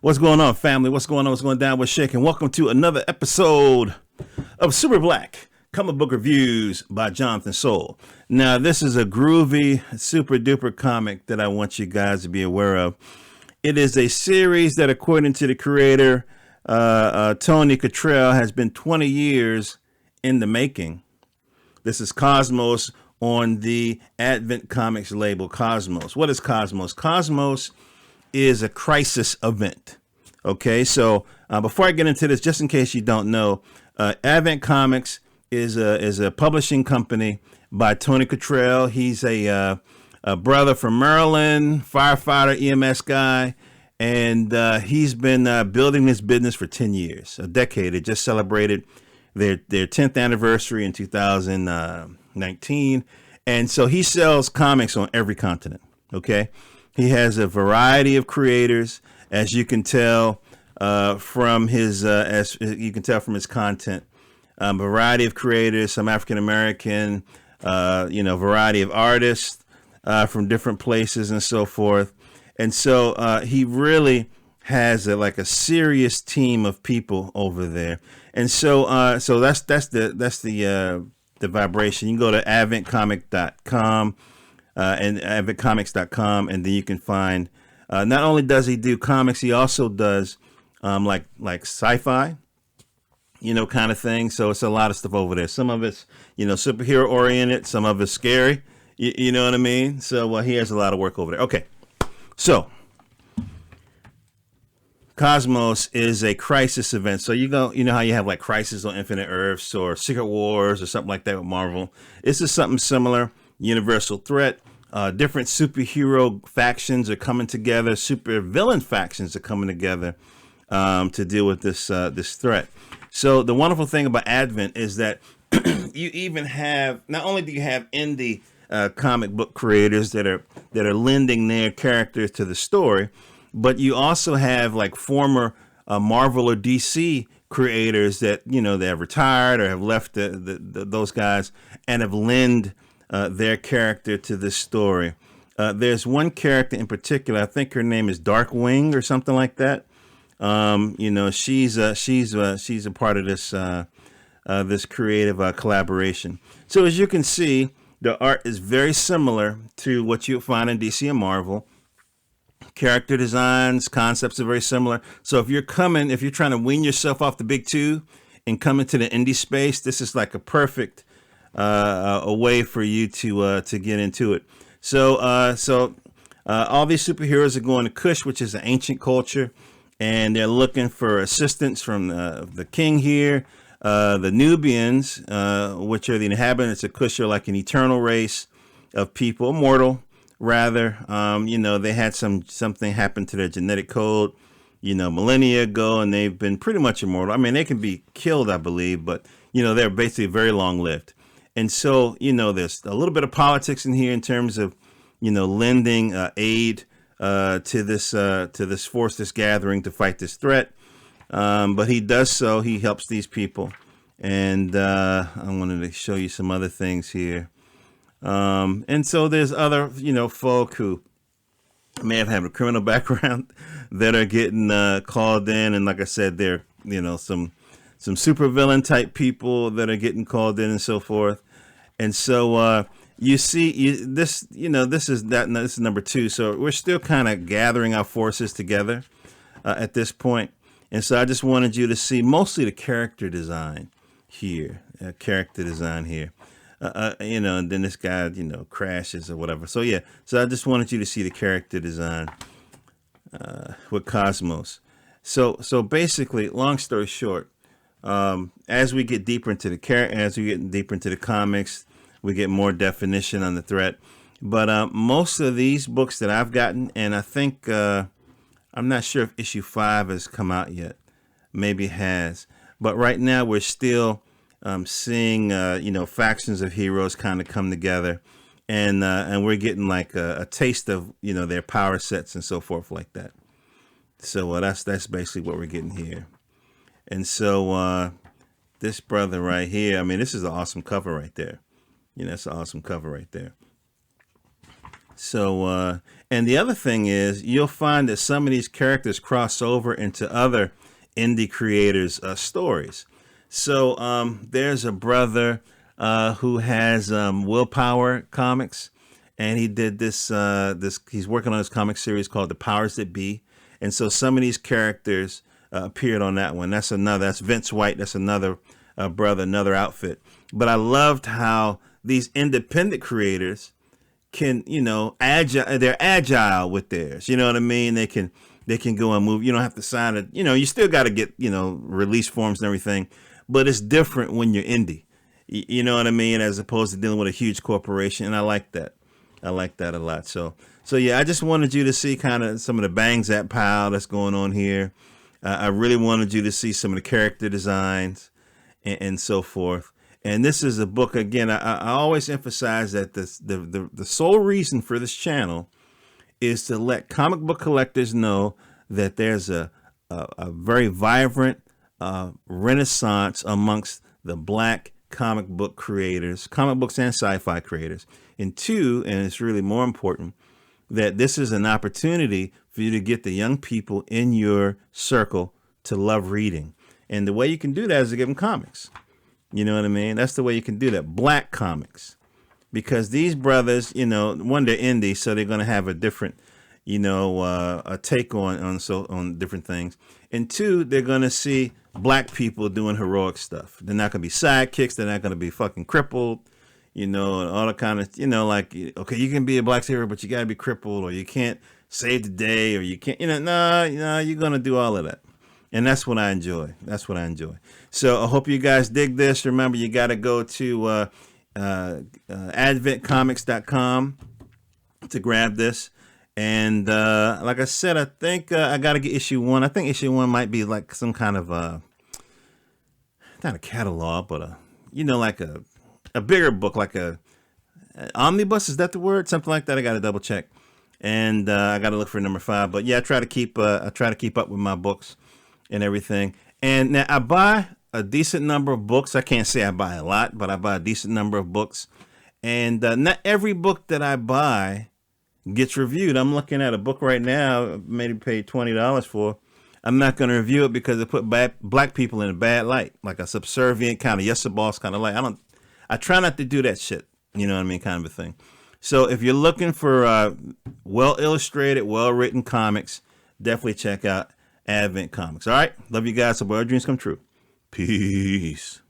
What's going on, family? What's going on? What's going down? What's shaking? Welcome to another episode of Super Black Comic Book Reviews by Jonathan Soul. Now, this is a groovy, super duper comic that I want you guys to be aware of. It is a series that, according to the creator, Tony Kittrell, has been 20 years in the making. This is Cosmos on the Advent Comics label, Cosmos. What is Cosmos? Cosmos is a crisis event. Okay, so before I get into this, just in case you don't know, Advent Comics is a publishing company by Tony Kittrell. He's a brother from Maryland, firefighter, EMS guy, and he's been building this business for 10 years, a decade. It just celebrated their 10th anniversary in 2019, and so he sells comics on every continent. Okay. He has a variety of creators, as you can tell from his content. Variety of creators, some African American, variety of artists from different places and so forth. And so he really has a serious team of people over there. And so that's the vibration. You can go to adventcomic.com. And adventcomics.com, and then you can find not only does he do comics, he also does like sci-fi, kind of thing. So it's a lot of stuff over there. Some of it's superhero oriented, some of it's scary, you know what I mean? So he has a lot of work over there. Okay, so Cosmos is a crisis event. So you know how you have like Crisis on Infinite Earths or Secret Wars or something like that with Marvel. This is something similar. Universal threat. Different superhero factions are coming together. Super villain factions are coming together to deal with this threat. So the wonderful thing about Advent is that you even have, not only do you have indie comic book creators that are lending their characters to the story, but you also have like former Marvel or DC creators that they have retired or have left those guys and have lent their character to this story. There's one character in particular. I think her name is Darkwing or something like that. She's a part of this creative collaboration. So as you can see, the art is very similar to what you'll find in DC and Marvel. Character designs, concepts are very similar. So if you're trying to wean yourself off the big two and come into the indie space, this is like a perfect a way for you to get into it. So all these superheroes are going to Kush, which is an ancient culture, and they're looking for assistance from the king here. The Nubians, which are the inhabitants of Kush, are like an eternal race of people, immortal rather. They had something happen to their genetic code, millennia ago, and they've been pretty much immortal. I mean, they can be killed, I believe, but they're basically very long lived. And so, there's a little bit of politics in here in terms of, lending aid to this force, this gathering to fight this threat. But he does so. He helps these people. And I wanted to show you some other things here. And so there's other, folk who may have had a criminal background that are getting called in. And like I said, they're, some supervillain type people that are getting called in and so forth. And so you see this is number 2. So we're still kind of gathering our forces together at this point. And so I just wanted you to see mostly the character design here, and then this guy, crashes or whatever. So yeah, so I just wanted you to see the character design with Cosmos. So basically, long story short, as we get deeper into the comics, we get more definition on the threat. But most of these books that I've gotten, and I think I'm not sure if issue 5 has come out yet. Maybe it has. But right now we're still seeing factions of heroes kind of come together, and we're getting like a taste of their power sets and so forth like that. So that's basically what we're getting here. And so this brother right here, I mean, this is an awesome cover right there. It's an awesome cover right there. So And the other thing is, you'll find that some of these characters cross over into other indie creators' stories. So there's a brother who has Willpower Comics, and he did this. He's working on this comic series called The Powers That Be, and so some of these characters appeared on that one. That's Vince White. That's another brother, another outfit. But I loved how these independent creators can, they're agile with theirs. You know what I mean? They can go and move. You don't have to sign it. You still got to get, release forms and everything, but it's different when you're indie. You know what I mean? As opposed to dealing with a huge corporation. And I like that. I like that a lot. So yeah, I just wanted you to see kind of some of the Bang Zap pile that's going on here. I really wanted you to see some of the character designs and so forth. And this is a book, again, I always emphasize that the sole reason for this channel is to let comic book collectors know that there's a very vibrant renaissance amongst the Black comic book creators, comic books and sci-fi creators. And two, and it's really more important, that this is an opportunity for you to get the young people in your circle to love reading. And the way you can do that is to give them comics. You know what I mean? That's the way you can do that. Black comics. Because these brothers, one, they're indie, so they're going to have a different, a take on different things. And two, they're going to see Black people doing heroic stuff. They're not going to be sidekicks. They're not going to be fucking crippled, and all the kind of, like, okay, you can be a Black hero, but you got to be crippled, or you can't save the day, or you can't, no, you're going to do all of that. And that's what I enjoy. That's what I enjoy. So I hope you guys dig this. Remember, you got to go to adventcomics.com to grab this. And like I said, I think I got to get issue 1. I think issue 1 might be like some kind of not a catalog, but like a bigger book, like a omnibus. Is that the word? Something like that. I got to double check. And I got to look for number 5. But yeah, I try to keep up with my books and everything. And now I buy a decent number of books. I can't say I buy a lot, but I buy a decent number of books. And not every book that I buy gets reviewed. I'm looking at a book right now, maybe paid $20 for. I'm not going to review it because it put Black people in a bad light, like a subservient kind of yes boss kind of light. I try not to do that shit. You know what I mean? Kind of a thing. So if you're looking for well illustrated, well written comics, definitely check out Advent Comics. All right. Love you guys. Hope all your dreams come true. Peace.